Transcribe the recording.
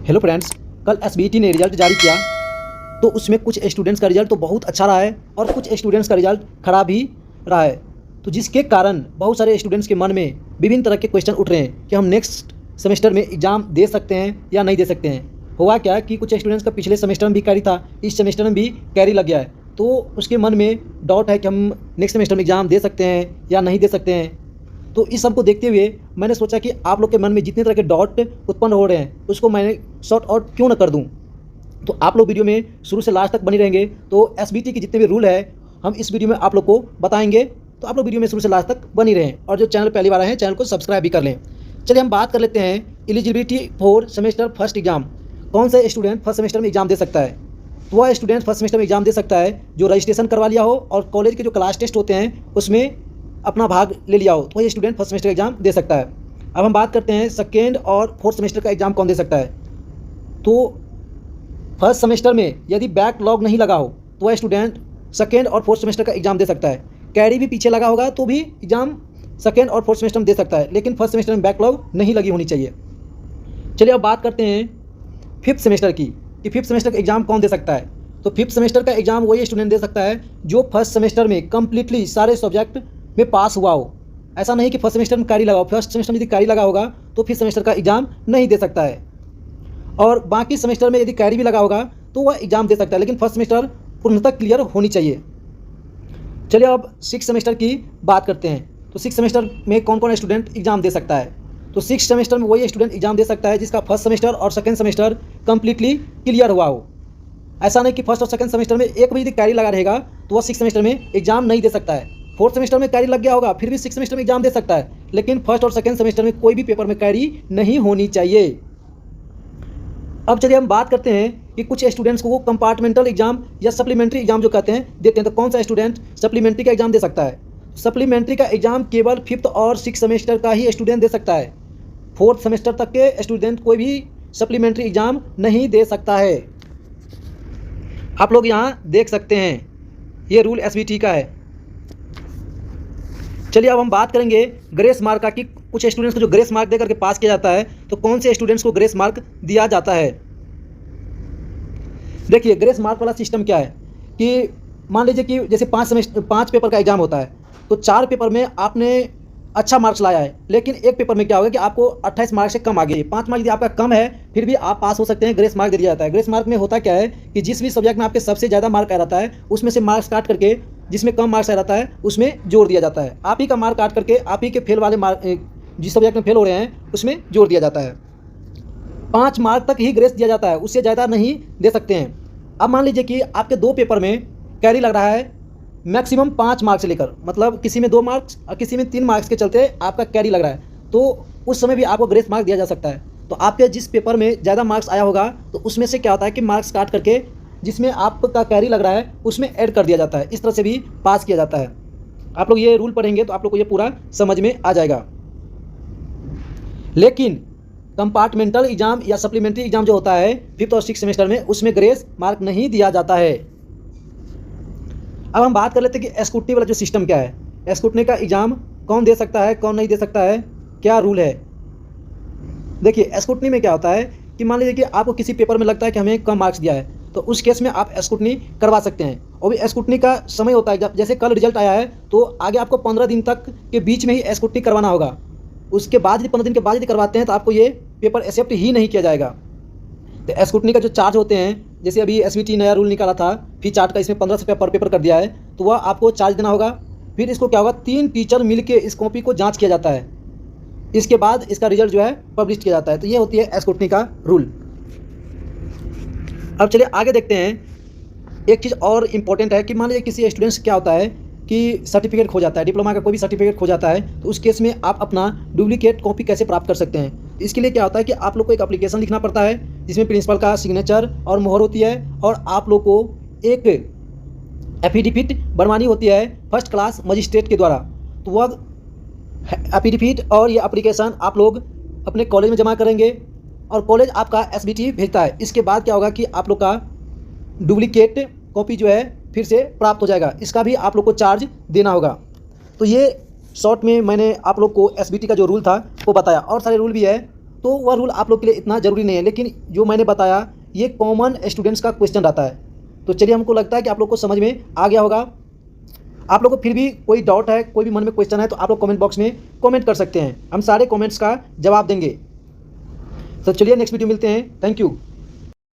Hello friends, कल SBT ने result जारी किया तो उसमें कुछ स्टूडेंट्स का रिजल्ट तो बहुत अच्छा रहा है और कुछ स्टूडेंट्स का रिजल्ट ख़राब ही रहा है। तो जिसके कारण बहुत सारे स्टूडेंट्स के मन में विभिन्न तरह के क्वेश्चन उठ रहे हैं कि हम नेक्स्ट सेमेस्टर में एग्ज़ाम दे सकते हैं या नहीं दे सकते हैं। हुआ क्या कि कुछ स्टूडेंट्स का पिछले सेमेस्टर में भी कैरी था, इस सेमेस्टर में भी कैरी लग गया है, तो उसके मन में डाउट है कि हम नेक्स्ट सेमेस्टर में एग्ज़ाम दे सकते हैं या नहीं दे सकते हैं। तो इस सब को देखते हुए मैंने सोचा कि आप लोग के मन में जितने तरह के डाउट उत्पन्न हो रहे हैं उसको मैंने सॉर्ट आउट क्यों ना कर दूं। तो आप लोग वीडियो में शुरू से लास्ट तक बनी रहेंगे। तो एसबीटी के जितने भी रूल है हम इस वीडियो में आप लोग को बताएंगे, तो आप लोग वीडियो में शुरू से लास्ट तक बनी रहें और जो चैनल पहली बार आए हैं चैनल को सब्सक्राइब भी कर लें। चलिए हम बात कर लेते हैं eligibility for semester first exam. कौन सा स्टूडेंट फर्स्ट सेमेस्टर में एग्जाम दे सकता है? तो वह स्टूडेंट फर्स्ट सेमेस्टर में एग्जाम दे सकता है जो रजिस्ट्रेशन करवा लिया हो और कॉलेज के जो क्लास टेस्ट होते हैं उसमें अपना भाग ले लिया हो, तो वही स्टूडेंट फर्स्ट सेमेस्टर का एग्जाम दे सकता है। अब हम बात करते हैं सेकेंड और फोर्थ सेमेस्टर का एग्जाम कौन दे सकता है। तो फर्स्ट सेमेस्टर में यदि बैकलॉग नहीं लगा हो तो वह स्टूडेंट सेकेंड और फोर्थ सेमेस्टर का एग्जाम दे सकता है। कैरी भी पीछे लगा होगा तो भी एग्जाम सेकेंड और फोर्थ सेमेस्टर में दे सकता है, लेकिन फर्स्ट सेमेस्टर में बैकलॉग नहीं लगी होनी चाहिए। चलिए अब बात करते हैं फिफ्थ सेमेस्टर की कि फिफ्थ सेमेस्टर का एग्जाम कौन दे सकता है। तो फिफ्थ सेमेस्टर का एग्जाम वही स्टूडेंट दे सकता है जो फर्स्ट सेमेस्टर में कंप्लीटली सारे सब्जेक्ट में पास हुआ हो। ऐसा नहीं कि फर्स्ट सेमेस्टर में कैरी लगा हो, फर्स्ट सेमेस्टर में यदि कैरी लगा होगा तो फिफ्थ सेमेस्टर का एग्जाम नहीं दे सकता है, और बाकी सेमेस्टर में यदि कैरी भी लगा होगा तो वह एग्जाम दे सकता है, लेकिन फर्स्ट सेमेस्टर पूर्णतः क्लियर होनी चाहिए। चलिए अब सिक्स सेमेस्टर की बात करते हैं। तो सिक्स सेमेस्टर में कौन कौन स्टूडेंट एग्जाम दे सकता है। तो सिक्स सेमेस्टर में वही स्टूडेंट एग्जाम दे सकता है जिसका फर्स्ट सेमेस्टर और सेकेंड सेमेस्टर कंप्लीटली क्लियर हुआ हो। ऐसा नहीं कि फर्स्ट और सेकेंड सेमेस्टर में एक भी यदि कैरी लगा रहेगा तो वह सिक्स सेमेस्टर में एग्जाम नहीं दे सकता है। फोर्थ सेमेस्टर में कैरी लग गया होगा फिर भी सिक्स सेमेस्टर में एग्जाम दे सकता है, लेकिन फर्स्ट और सेकेंड सेमेस्टर में कोई भी पेपर में कैरी नहीं होनी चाहिए। अब चलिए हम बात करते हैं कि कुछ स्टूडेंट्स को कंपार्टमेंटल एग्जाम या सप्लीमेंट्री एग्जाम जो कहते हैं देते हैं। तो कौन सा स्टूडेंट सप्लीमेंट्री का एग्जाम दे सकता है। सप्लीमेंट्री का एग्जाम केवल फिफ्थ और सिक्स सेमेस्टर का ही स्टूडेंट दे सकता है। फोर्थ सेमेस्टर तक के स्टूडेंट कोई भी सप्लीमेंट्री एग्जाम नहीं दे सकता है। आप लोग यहाँ देख सकते हैं ये रूल एसबीटी का है। चलिए अब हम बात करेंगे ग्रेस मार्क का कि कुछ स्टूडेंट्स को जो ग्रेस मार्क देकर के पास किया जाता है तो कौन से स्टूडेंट्स को ग्रेस मार्क दिया जाता है। देखिए ग्रेस मार्क वाला सिस्टम क्या है कि मान लीजिए कि जैसे पाँच पेपर का एग्जाम होता है तो चार पेपर में आपने अच्छा मार्क्स लाया है, लेकिन एक पेपर में क्या होगा कि आपको 28 मार्क्स से कम आ गई है। 5 मार्क्स यदि आपका कम है फिर भी आप पास हो सकते हैं, ग्रेस मार्क दे दिया जाता है। ग्रेस मार्क में होता क्या है कि जिस भी सब्जेक्ट में आपके सबसे ज़्यादा मार्क आ रहता है उसमें से मार्क्स काट करके जिसमें कम मार्क्स आ रहता है उसमें जोड़ दिया जाता है। आप ही का मार्क काट करके आप ही के फेल वाले मार्क जिस सब्जेक्ट में फेल हो रहे हैं उसमें जोड़ दिया जाता है। 5 मार्क तक ही ग्रेस दिया जाता है, उससे ज़्यादा नहीं दे सकते हैं। अब मान लीजिए कि आपके दो पेपर में कैरी लग रहा है मैक्सिमम 5 मार्क्स से लेकर, मतलब किसी में 2 मार्क्स और किसी में 3 मार्क्स के चलते आपका कैरी लग रहा है, तो उस समय भी आपको ग्रेस मार्क दिया जा सकता है। तो आपके जिस पेपर में ज़्यादा मार्क्स आया होगा तो उसमें से क्या होता है कि मार्क्स काट करके जिसमें आपका कैरी लग रहा है उसमें ऐड कर दिया जाता है। इस तरह से भी पास किया जाता है। आप लोग ये रूल पढ़ेंगे तो आप लोग को ये पूरा समझ में आ जाएगा। लेकिन कंपार्टमेंटल एग्जाम या सप्लीमेंट्री एग्जाम जो होता है फिफ्थ और सिक्स सेमेस्टर में उसमें ग्रेस मार्क नहीं दिया जाता है। अब हम बात कर लेते हैं कि स्क्रूटनी वाला जो सिस्टम क्या है। स्क्रूटनी का एग्जाम कौन दे सकता है कौन नहीं दे सकता है, क्या रूल है। देखिए स्क्रूटनी में क्या होता है कि मान लीजिए कि आपको किसी पेपर में लगता है कि हमें कम मार्क्स दिया है तो उस केस में आप स्क्रूटनी करवा सकते हैं। और भी स्क्रूटनी का समय होता है, जब जैसे कल रिजल्ट आया है तो आगे आपको 15 दिन तक के बीच में ही स्क्रूटनी करवाना होगा। उसके बाद यदि 15 दिन के बाद यदि करवाते हैं तो आपको ये पेपर एक्सेप्ट ही नहीं किया जाएगा। तो स्क्रूटनी का जो चार्ज होते हैं, जैसे अभी एसबीटी नया रूल निकाला था फी चार्ट का, इसमें 1500 रुपये पर पेपर कर दिया है, तो वह आपको चार्ज देना होगा। फिर इसको क्या होगा 3 टीचर मिलके इस कॉपी को जांच किया जाता है, इसके बाद इसका रिजल्ट जो है पब्लिश किया जाता है। तो ये होती है स्क्रूटनी का रूल। अब चलिए आगे देखते हैं। एक चीज़ और इम्पोर्टेंट है कि मान लीजिए किसी स्टूडेंट्स क्या होता है कि सर्टिफिकेट खो जाता है, डिप्लोमा का कोई भी सर्टिफिकेट खो जाता है, तो उस केस में आप अपना डुप्लीकेट कॉपी कैसे प्राप्त कर सकते हैं। इसके लिए क्या होता है कि आप लोग को एक एप्लीकेशन लिखना पड़ता है जिसमें प्रिंसिपल का सिग्नेचर और मोहर होती है, और आप लोग को एक एफिडेविट बनवानी होती है फर्स्ट क्लास मजिस्ट्रेट के द्वारा। तो वह एफिडेविट और ये एप्लीकेशन आप लोग अपने कॉलेज में जमा करेंगे और कॉलेज आपका एसबीटी भेजता है। इसके बाद क्या होगा कि आप लोग का डुप्लीकेट कॉपी जो है फिर से प्राप्त हो जाएगा, इसका भी आप लोग को चार्ज देना होगा। तो ये शॉर्ट में मैंने आप लोग को एसबीटी का जो रूल था वो बताया, और सारे रूल भी है तो वह रूल आप लोग के लिए इतना ज़रूरी नहीं है, लेकिन जो मैंने बताया ये कॉमन स्टूडेंट्स का क्वेश्चन रहता है। तो चलिए, हमको लगता है कि आप लोग को समझ में आ गया होगा। आप लोग को फिर भी कोई डाउट है, कोई भी मन में क्वेश्चन है, तो आप लोग कमेंट बॉक्स में कमेंट कर सकते हैं। हम सारे कमेंट्स का जवाब देंगे। तो चलिए नेक्स्ट वीडियो मिलते हैं। Thank you.